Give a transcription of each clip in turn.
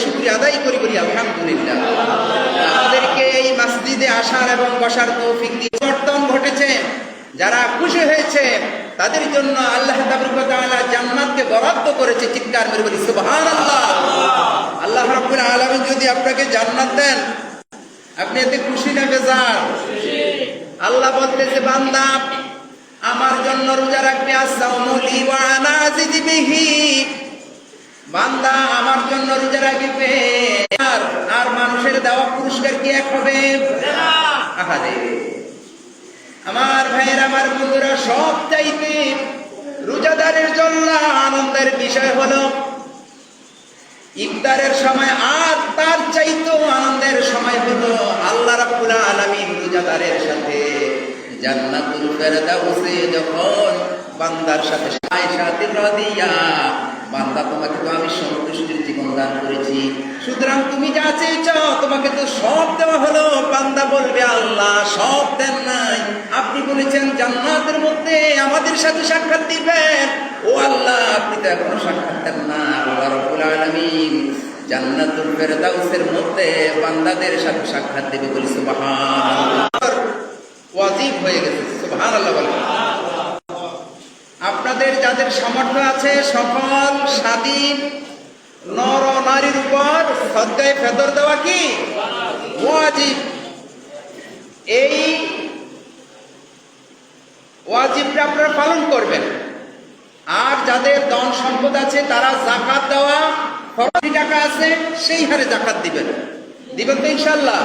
শুকরিয়া আদায় করি, বলি আলহামদুলিল্লাহ। আমাদেরকে এই মসজিদে আসার এবং বসার তৌফিক দিয়ে পরিবর্তন ঘটেছে। যারা খুশি হয়েছে তাদের জন্য আল্লাহ তাবারক ওয়া তাআলা জান্নাতকে বরাদ্দ করেছে। চিৎকার মেরে বলি সুবহানাল্লাহ। আল্লাহ রাব্বুল আলামিন যদি আপনাকে জান্নাত দেন, আপনি এতে খুশি না বেজার? আল্লাহ বলতেছে, বান্দা আমার জন্য রোজা রাখবে, আস-সাওমু লি ওয়া আনা আজিদি বিহি। বান্দা আমার জন্য রোজা রাখবে, আর মানুষের দেওয়া পুরস্কার কি এক হবে? আহারে আমার ভাইয়ের, আমার বন্ধুরা, সব চাইতে রোজাদারের জন্য আনন্দের বিষয় হলো ইফতারের সময়, আর তার চাইতেও আনন্দের সময় হলো আল্লাহ রাব্বুল আলামিন রোজাদারের সাথে জান্নাতুল ফেরদাউসে যখন বান্দার সাথে সায়াতির রাদিয়া, বান্দা তোমাকে তো আমি সন্তুষ্টির জীবন দান করেছি, সুতরাং তুমি যা চেয়েছ তোমাকে তো সব দেওয়া হলো। বান্দা বলবে, আল্লাহ সব দেন নাই, আপনি বলেছেন জান্নাতের মধ্যে আমাদের সাথে সাক্ষাৎ দিবেন। ও আল্লাহ, আপনি তো এখনো সাক্ষাৎ দেন না। আল্লাহ রাব্বুল আলামিন জান্নাতুল ফেরদাউসের মধ্যে বান্দাদের সাথে সাক্ষাৎ দেবে, বলি সুবহানাল্লাহ। ওয়াজিব হয়ে গেছে, সুবহানাল্লাহ বলেন। আপনাদের যাদের সামর্থ্য আছে সকল স্বাধীন নর নারীর উপর সদকায়ে ফেতর দেওয়া কি ওয়াজিব। এই ওয়াজিবটা আপনারা পালন করবেন। আর যাদের ধন সম্পদ আছে তারা যাকাত দেওয়া, ফরজি টাকা আছে সেই হারে যাকাত দিবেন। দিবেন তো ইনশাআল্লাহ?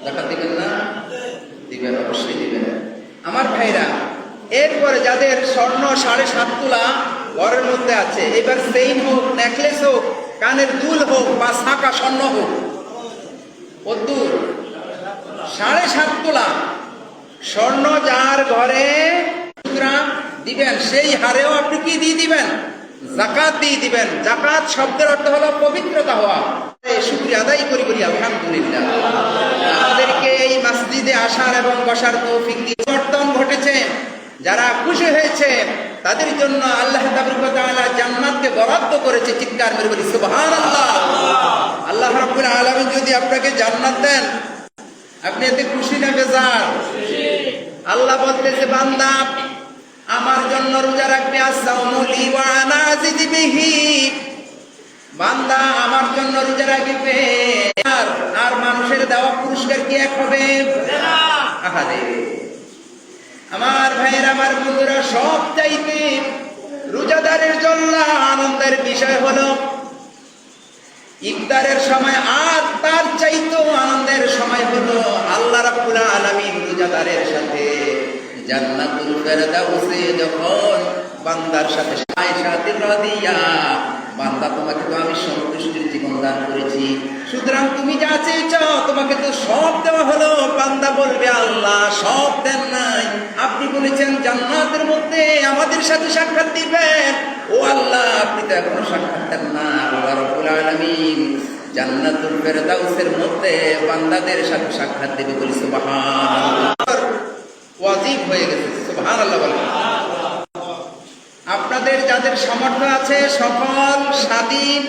যাকাত দিবেন না? দিবেন, অবশ্যই দিবেন আমার ভাইরা। এরপরে যাদের স্বর্ণ 7.5 তোলা ঘরের মধ্যে আছে, এবার চেইন হোক, নেকলেস হোক, কানের দুল হোক বা শাঁকা স্বর্ণ হোক, কদ্দুর 7.5 তোলা স্বর্ণ যার ঘরে দিবেন, সেই হারেও আপনি কি দিয়ে দিবেন? যাকাত দিয়ে দিবেন। যাকাত শব্দের অর্থ হলো পবিত্রতা হওয়া। শুকরিয়া আদায় করি, বলি আলহামদুলিল্লাহ। আমাদেরকে এই মসজিদে আসার এবং বসার তৌফিক দিয়ে পরিবর্তন ঘটেছে। যারা খুশি হয়েছে তাদের জন্য আল্লাহ তাবারক ওয়া তাআলা জান্নাতকে বরাদ্দ করেছে। চিৎকার মেরে বলি সুবহানাল্লাহ। আল্লাহ রাব্বুল আলামিন যদি আপনাকে জান্নাত দেন, আপনি এতে খুশি না বেজার? আল্লাহ বলতেছে, বান্দা আমার জন্য রোজা রাখবে, আস-সাওমু লি ওয়া আনা আজিদি বিহি। বান্দা আমার জন্য রোজা রাখবে, আর মানুষের দেওয়া পুরস্কার কি এক হবে? আহারে আমার ভাইয়ের, আমার বন্ধুরা, সব চাইতে রোজাদারের জন্য আনন্দের বিষয় হলো ইফতারের সময়, আর তার চাইতেও আনন্দের সময় হলো আল্লাহ রাব্বুল আলামিন রোজাদারের সাথে জান্নাতুল ফেরদাউসে যখন বান্দার সাথে সায়াতির রাদিয়া, বান্দা তোমাকে তো আমি সন্তুষ্টির জীবন দান করেছি, সুতরাং তুমি যা চেয়েছ তোমাকে তো সব দেওয়া হলো। বান্দা বলবে, আল্লাহ সব দেন নাই, আপনি বলেছেন জান্নাতের মধ্যে আমাদের সাথে সাক্ষাৎ দিবেন। ও আল্লাহ, আপনি তো এখনো সাক্ষাৎ দেন না। আল্লাহ রাব্বুল আলামিন জান্নাতুল ফেরদাউসের মধ্যে বান্দাদের সাথে সাক্ষাৎ দেবে, বলি সুবহানাল্লাহ। ওয়াজিব হয়ে গেছে, সুবহানাল্লাহ বলেন। আপনাদের যাদের সামর্থ্য আছে সকল স্বাধীন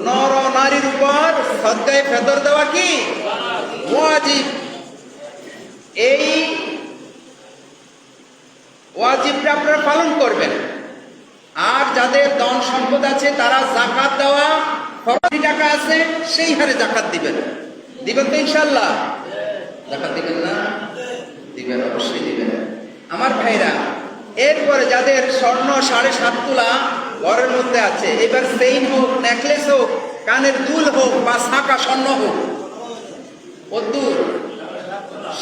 নর নারীর উপর সদকায়ে ফেতর দেওয়া কি ওয়াজিব। এই ওয়াজিবটা আপনারা পালন করবেন। আর যাদের ধন সম্পদ আছে তারা যাকাত দেওয়া, ফরজি টাকা আছে সেই হারে যাকাত দিবেন। দিবেন তো ইনশাআল্লাহ? যাকাত দিবেন না? দিবেন, অবশ্যই দিবেন আমার ভাইরা। এরপরে যাদের স্বর্ণ 7.5 তোলা ঘরের মধ্যে আছে, এবার চেইন হোক, নেকলেস হোক, কানের দুল হোক বা শাঁকা স্বর্ণ হোক, কদ্দুর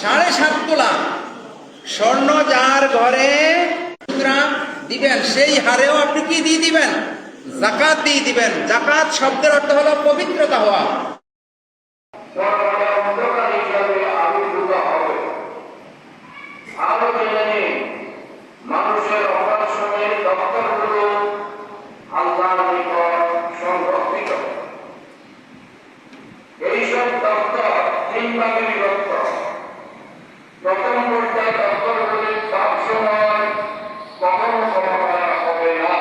7.5 তোলা স্বর্ণ যার ঘরে দিবেন, সেই হারেও আপনি কি দিয়ে দিবেন? যাকাত দিয়ে দিবেন। যাকাত শব্দের অর্থ হলো পবিত্রতা হওয়া। মানুষের অপারেশনের দপ্তরগুলো আল্লাহর নিকট সংরক্ষিত। এইসব দপ্তর 3 ভাগে বিভক্ত। প্রথম পর্যায়ে দপ্তরগুলি সবসময় কখনো করা হবে না।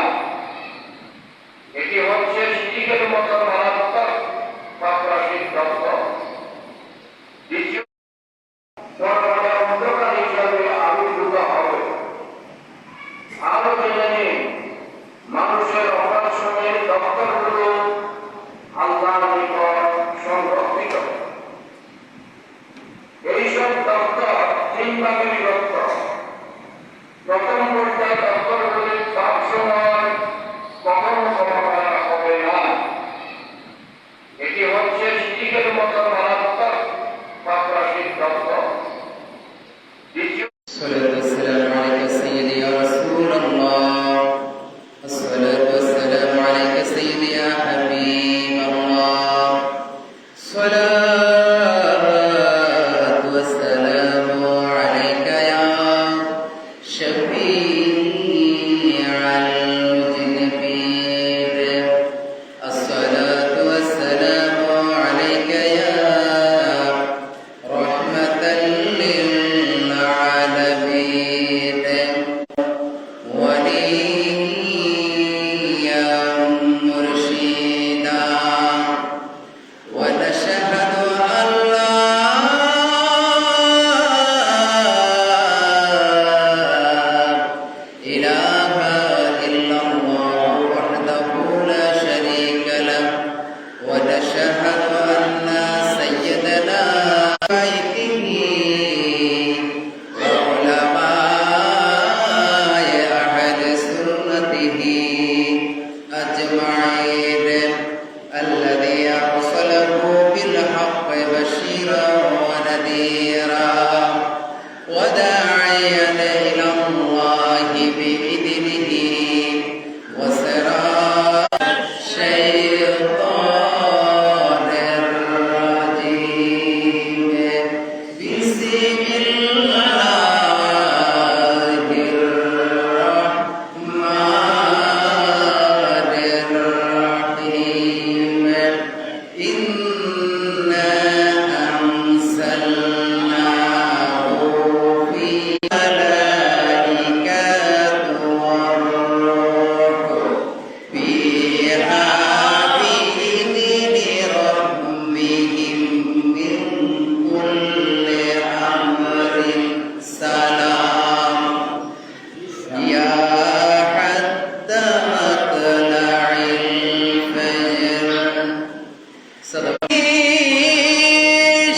এটি হচ্ছে সিটিকের মতো মারাত্মক আল্লাহর নিকট সংরক্ষিত। এইসব দপ্তর তিন ভাগে বিভক্ত। প্রথম পর্যায়ে দপ্তরগুলি সবসময় কখনো ক্ষমতা হবে না। এটি হচ্ছে সিটিকের মতো মারাত্মক সন্ত্রাসী দপ্তর। দ্বিতীয় الصلاة والسلام عليك سيدي يا رسول الله. الصلاة والسلام عليك سيدي يا حبيب الله. الصلاة والسلام عليك يا شفيع المذنبين. الصلاة والسلام عليك يا رحمة للعالمين وليا مرشدا. ونشهد أن لا إله إلا الله وحده لا شريك له. ونشهد أن سيدنا بيته وعلماء أهل سنته أجمعين الذي أرسله بالحق بشيرا ونذيرا وداعيا إلى الله بإذنه وسراجا الشيطان الرجيم. بسم الله الرحمن الرحيم. إنا أنزلناه في ملائكة والروح فيها بإذن ربهم من كل أمر سلام يا حتى مطلع الفجر. صدق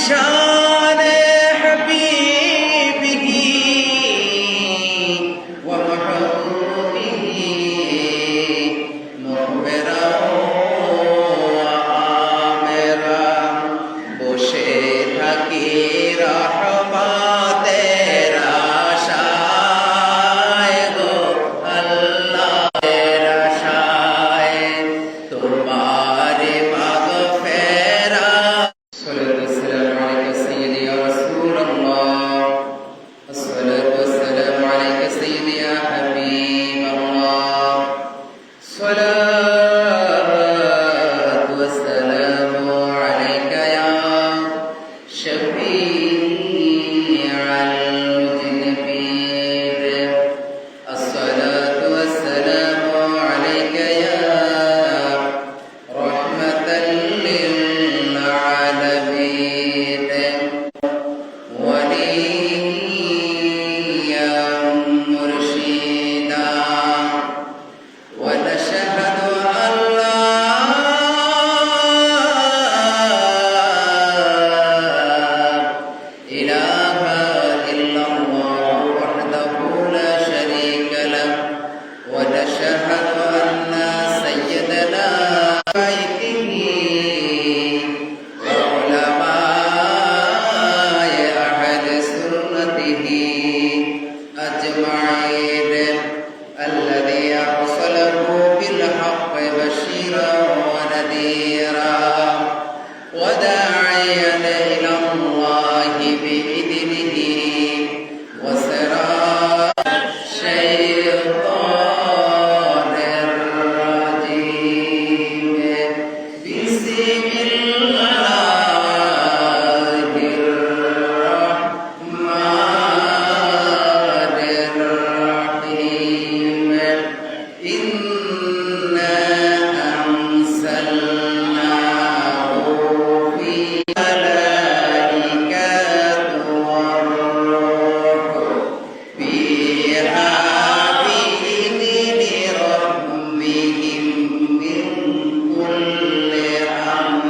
شان حبيبه ومحبوبه مخبرا وآمرا বসে থাকি রহমতের আশায় গো আল্লাহের আশায় তোমার মাগফিরাত. الصلاة والسلام عليك سيدي يا رسول الله. الصلاة والسلام عليك سيدي يا حبيب الله. الصلاة والسلام عليك يا شفيع المذنبين. الصلاة والسلام عليك يا رحمة للعالمين وليا مرشدا. ونشهد أن لا إله إلا الله وحده لا شريك له. ونشهد أن سيدنا بيته وعلماء أهل سنته أجمعين الذي أرسله بالحق بشيرا ونذيرا وداعيا إلى الله بإذنه وسراجا الشيطان الرجيم. بسم الله الرحمن الرحيم. إنا أنزلناه في ملائكة والروح فيها بإذن ربهم من كل أمر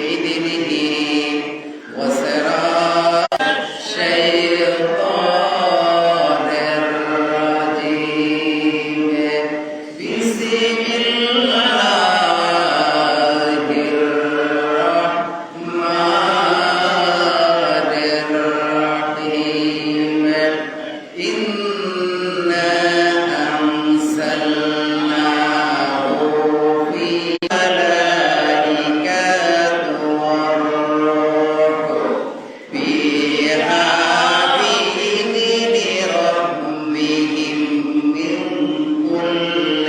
بإذنه وسراج الشيطان الرجيم بسم الله الرحمن الرحيم إنا أنزلناه في ملائكة والروح فيها بإذن ربهم من كل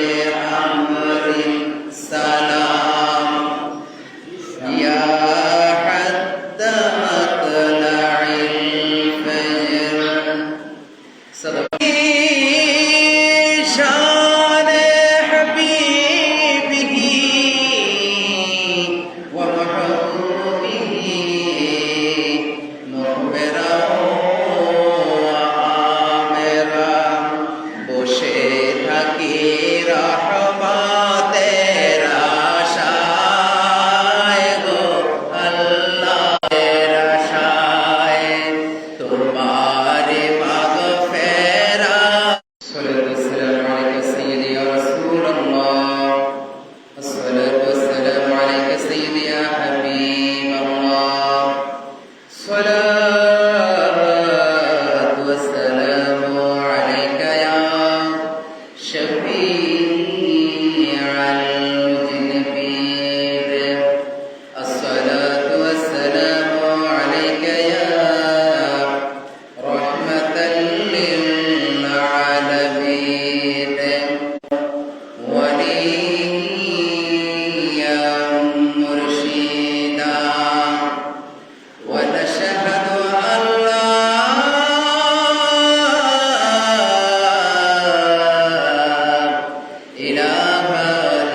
أمر سلام يا حتى مطلع الفجر صدق شان حبيبه ومحبوبه مخبرا وآمرا বসে থাকি রহমতের আশায় গো আল্লাহের আশায় তোমার মাগফিরাত الصلاة والسلام عليك سيدي يا رسول الله الصلاة والسلام عليك سيدي يا حبيب الله الصلاة والسلام عليك يا شفيع المذنبين الصلاة والسلام عليك يا رحمة للعالمين وليا مرشدا ونشهد أن لا إله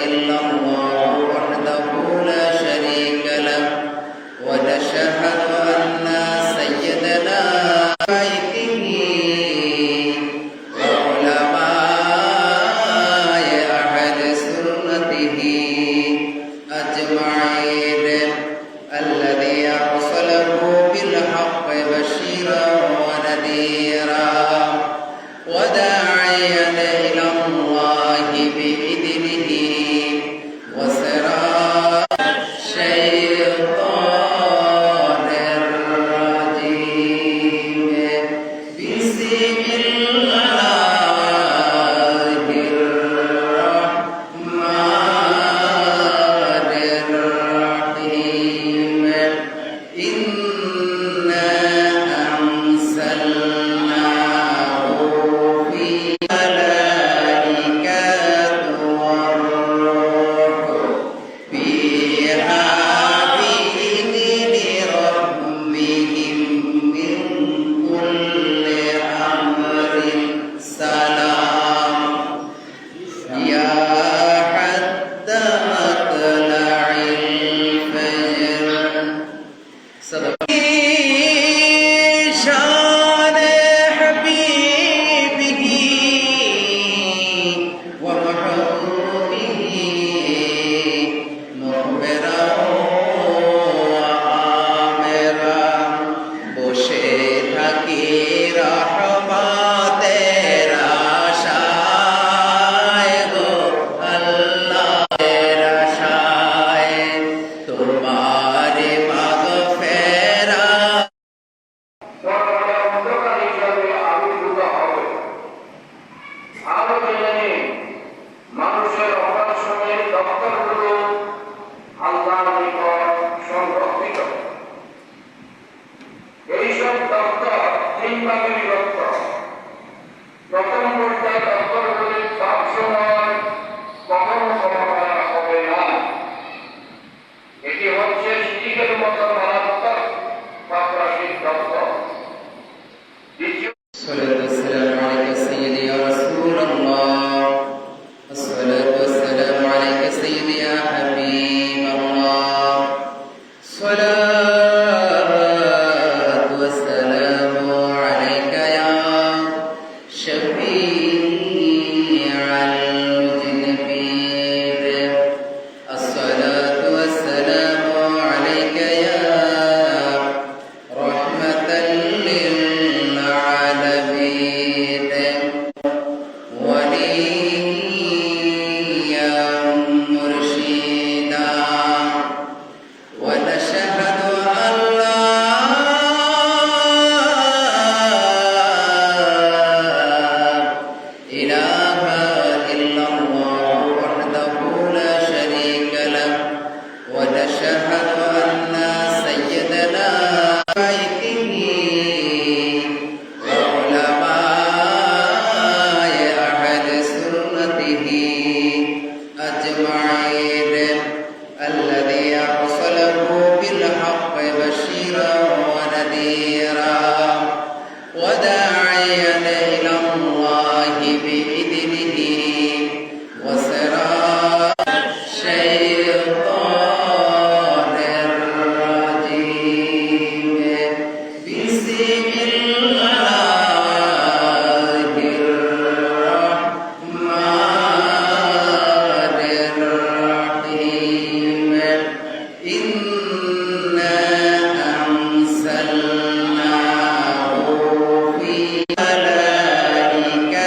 إلا الله وحده لا شريك له ونشهد أن سيدنا بيته وعلماء أهل سنته أجمعين الذي أرسله بالحق بشيرا ونذيرا وداعيا إلى الله بإذنه وسراج الشيطان الرجيم بسم الله الرحمن الرحيم إنا أنزلناه في ملائكة والروح فيها بإذن ربهم من كل أمر سلام يا حتى مطلع الفجر صدق شان حبيبه ومحبوبه مخبرا وآمرا বসে থাকি রহমতের আশায় গো আল্লাহের আশায় তোমার মাগফিরাত সর্বদা অন্ধকার হিসাবে আবির্ভূত হবে। আলো জেনে নিন, মানুষের অপারেশনের দপ্তরগুলো আল্লাহর নিকট সংরক্ষিত। এইসব দপ্তর তিন ভাগে বিভক্ত। প্রথম পর্যায়ে দপ্তরগুলি সবসময় কখনো করা হবে না। এটি হচ্ছে সিটিকের মতো মারাত্মক সন্ত্রাসী দপ্তর। দ্বিতীয় الصلاة والسلام عليك سيدي يا رسول الله الصلاة والسلام عليك سيدي يا حبيب الله الصلاة والسلام عليك بشيرا ونذيرا وداعيا إلى الله بإذنه وسراجا الشيطان الرجيم بسم الله الرحمن الرحيم إنا أنزلناه في ملائكة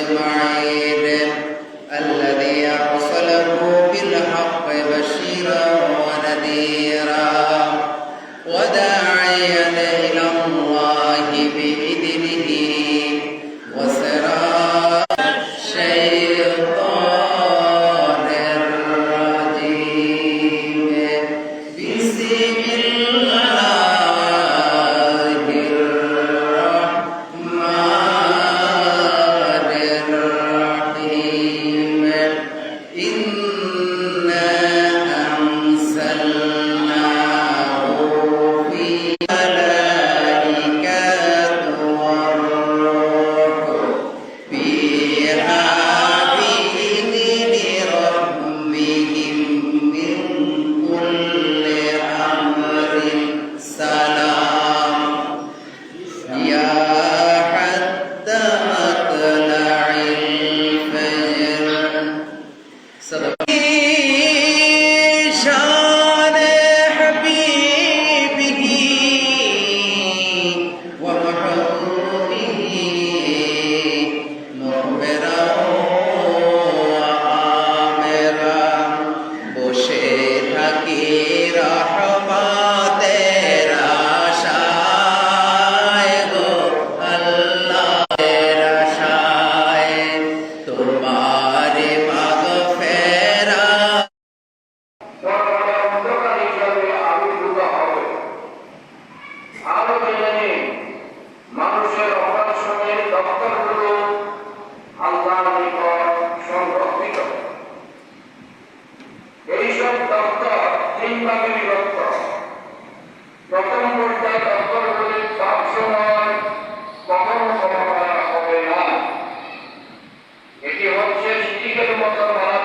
المعيد الذي أرسله بالحق بشيرا ونذيرا وداعيا إلى الله بإذنه وسراجا الشيطان الرجيم بسم الله الرحمن الرحيم إنا أنزلناه في ملائكة والروح فيها بإذن ربهم من كل أمر سلام يا حتى مطلع الفجر صدق شان حبيبه ومحبوبه مخبرا وآمرا বসে থাকি রহমতের আশায় গো আল্লাহের আশায় তোমারে মাগফিরাত সর্বদা অন্ধকার হিসাবে আবির্ভূত হবে। আরো জেনে নিন, মানুষের অপারেশনের দপ্তরগুলো আল্লাহর নিকট সংরক্ষিত। এইসব দপ্তর তিন ভাগে বিভক্ত। প্রথম পর্যায়ে দপ্তরগুলি সবসময় কখনো করা হবে না। এটি হচ্ছে সিটিকের মতো মারা